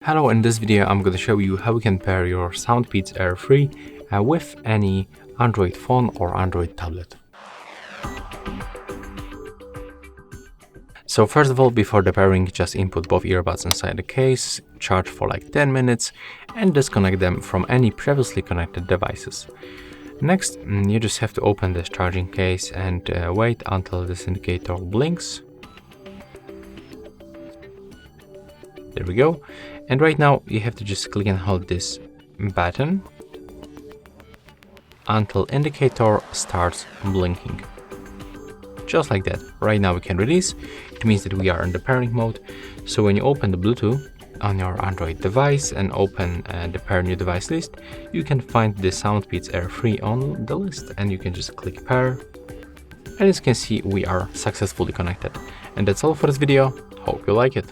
Hello, in this video I'm going to show you how you can pair your SoundPeats Air 3 with any Android phone or Android tablet. So first of all, before the pairing, just input both earbuds inside the case, charge for like 10 minutes and disconnect them from any previously connected devices. Next, you just have to open this charging case and wait until this indicator blinks. There we go. And right now you have to just click and hold this button until indicator starts blinking. Just like that. Right now we can release. It means that we are in the pairing mode. So when you open the Bluetooth on your Android device and open the pair new device list, you can find the SoundPeats Air 3 on the list and you can just click pair. And as you can see, we are successfully connected. And that's all for this video. Hope you like it.